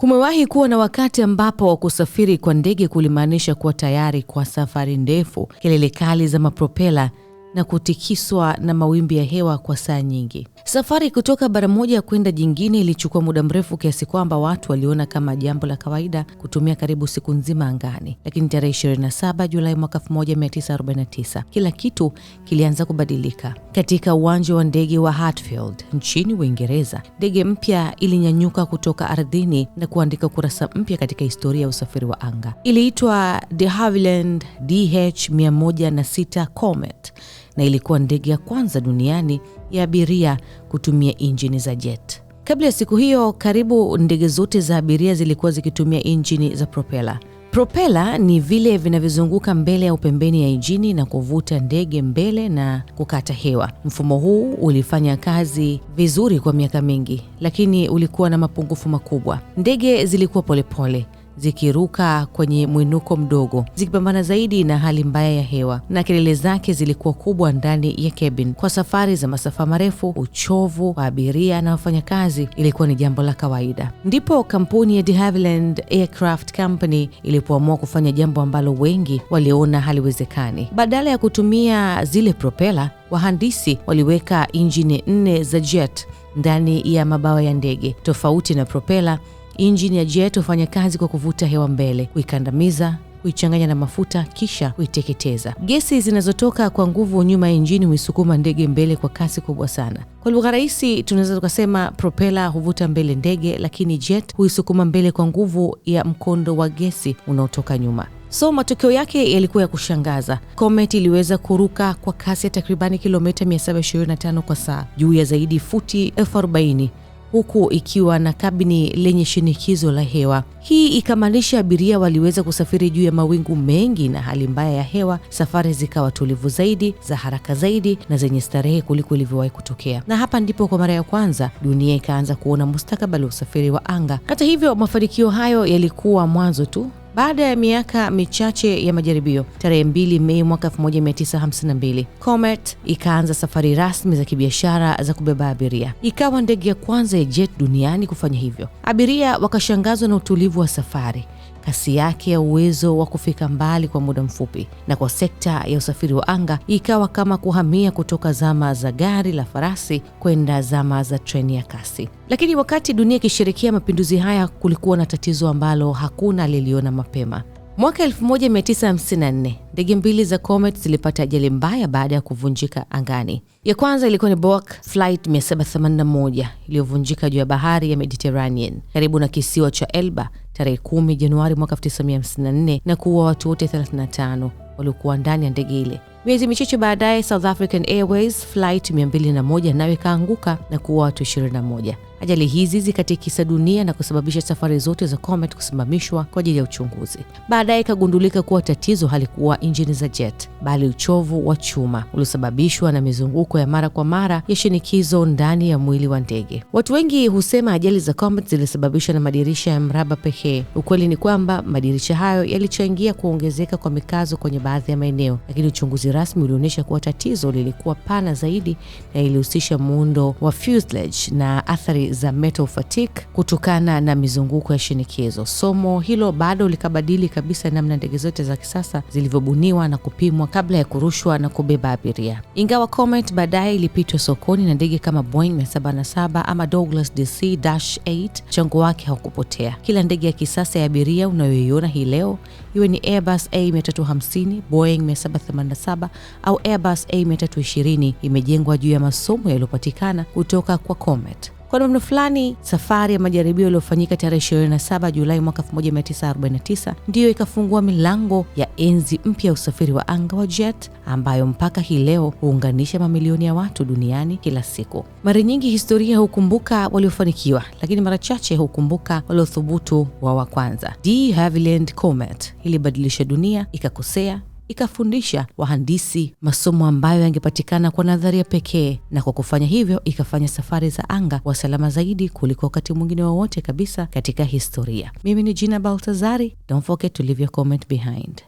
Kumewahi kuwa na wakati ambapo kusafiri kwa ndege kulimaanisha kuwa tayari kwa safari ndefu, kelele kali za mapropela na kutikiswa na mawimbi ya hewa kwa saa nyingi. Safari kutoka bara moja kwenda jingine ilichukua muda mrefu kiasi kwamba watu waliona kama jambo la kawaida kutumia karibu siku nzima angani. Lakini tarehe 27 Julai mwaka 1949, kila kitu kilianza kubadilika. Katika uwanja wa ndege wa Hatfield nchini Uingereza, ndege mpya ilinyanyuka kutoka ardhini na kuandika kurasa mpya katika historia ya usafiri wa anga. Iliitwa De Havilland DH-106 Comet na ilikuwa ndege ya kwanza duniani ya abiria kutumia injini za jet. Kabla ya siku hiyo, karibu ndege zote za abiria zilikuwa zikitumia injini za propela. Propela ni vile vinavyozunguka mbele au pembeni ya injini na kuvuta ndege mbele na kukata hewa. Mfumo huu ulifanya kazi vizuri kwa miaka mingi, lakini ulikuwa na mapungufu makubwa. Ndege zilikuwa polepole, zikiruka kwenye mwinuko mdogo, zikipambana zaidi na hali mbaya ya hewa, na kelele zake zilikuwa kubwa ndani ya cabin. Kwa safari za masafa marefu, uchovu wa abiria na wafanyakazi ilikuwa ni jambo la kawaida. Ndipo kampuni ya De Havilland Aircraft Company ilipoamua kufanya jambo ambalo wengi waliona haliwezekani. Badala ya kutumia zile propela, wahandisi waliweka injini 4 za jet ndani ya mabawa ya ndege. Tofauti na propela, injini ya jet hufanya kazi kwa kuvuta hewa mbele, kuikandamiza, kuichanganya na mafuta kisha kuiteketeza. Gesi zinazotoka kwa nguvu nyuma ya injini huisukuma ndege mbele kwa kasi kubwa sana. Kwa lugha rahisi, tunaweza tukasema propela huvuta mbele ndege, lakini jet huisukuma mbele kwa nguvu ya mkondo wa gesi unaotoka nyuma. So matokeo yake yalikuwa ya kushangaza. Comet iliweza kuruka kwa kasi ya takribani kilomita 725 kwa saa, juu ya zaidi futi 40,000, huku ikiwa na kabini lenye shinikizo la hewa. Hii ikamaanisha abiria waliweza kusafiri juu ya mawingu mengi na hali mbaya ya hewa. Safari zikawa tulivu zaidi, za haraka zaidi na zenye starehe kuliko ilivyowahi kutokea. Na hapa ndipo kwa mara ya kwanza dunia ikaanza kuona mustakabali wa usafiri wa anga. Hata hivyo, mafanikio hayo yalikuwa mwanzo tu. Baada ya miaka michache ya majaribio, tarehe 2 Mei mwaka 1952, Comet ikaanza safari rasmi za kibiashara za kubeba abiria. Ikawa ndege ya kwanza ya jet duniani kufanya hivyo. Abiria wakashangazwa na utulivu wa safari, kasi yake ya uwezo wa kufika mbali kwa muda mfupi, na kwa sekta ya usafiri wa anga ikawa kama kuhamia kutoka zama za gari la farasi kwenda zama za treni ya kasi. Lakini wakati dunia ikisherehekea mapinduzi haya, kulikuwa na tatizo ambalo hakuna aliliona mapema. Mwaka 1954, ndege mbili za Comet zilipata ajali mbaya baada ya kuvunjika angani. Ya kwanza ilikuwa ni Boeing Flight 781 iliyovunjika juu ya bahari ya Mediterranean karibu na kisiwa cha Elba tarehe 10 Januari mwaka 1954 na kuua watu wote 35 waliokuwa ndani ya ndege ile. Miezi michache baadaye, South African Airways Flight 201 nayo ikaanguka na kuua watu 21. Ajali hizi zikatikisa dunia na kusababisha safari zote za Comet kusimamishwa kwa ajili ya uchunguzi. Baadaye ikagundulika kuwa tatizo halikuwa injini za jet, bali uchovu wa chuma uliosababishwa na mizunguko ya mara kwa mara ya shinikizo ndani ya mwili wa ndege. Watu wengi husema ajali za Comet zilisababishwa na madirisha ya mraba pekee. Ukweli ni kwamba madirisha hayo yalichangia kuongezeka kwa mikazo kwenye baadhi ya maeneo, lakini uchunguzi rasmi ulionyesha kuwa tatizo lilikuwa pana zaidi na ilihusisha muundo wa fuselage na athari za metal fatigue kutokana na mizunguko ya shinikizo. Somo hilo bado likabadili kabisa namna ndege zote za kisasa zilivyobuniwa na kupimwa kabla ya kurushwa na kubeba abiria. Ingawa Comet baadaye ilipitwa sokoni na ndege kama Boeing 777 ama Douglas DC-8, mchango wake haukupotea. Kila ndege ya kisasa ya abiria unayoiona hii leo, iwe ni Airbus A350, Boeing 787 au Airbus A320, imejengwa juu ya masomo yaliyopatikana kutoka kwa Comet. Kwa namna fulani, safari ya majaribio iliyofanyika tarehe 27 Julai mwaka 1949 ndiyo ikafungua milango ya enzi mpya ya usafiri wa anga wa jet, ambayo mpaka hii leo huunganisha mamilioni ya watu duniani kila siku. Mara nyingi historia hukumbuka waliofanikiwa, lakini mara chache hukumbuka waliothubutu wa kwanza. De Havilland Comet ilibadilisha dunia, ikakosea, ikafundisha wahandisi masomo ambayo yangepatikana kwa nadharia pekee, na kwa kufanya hivyo ikafanya safari za anga wa salama zaidi kuliko wakati mwingine wowote kabisa katika historia. Mimi ni Gina Baltazari. Don't forget to leave your comment behind.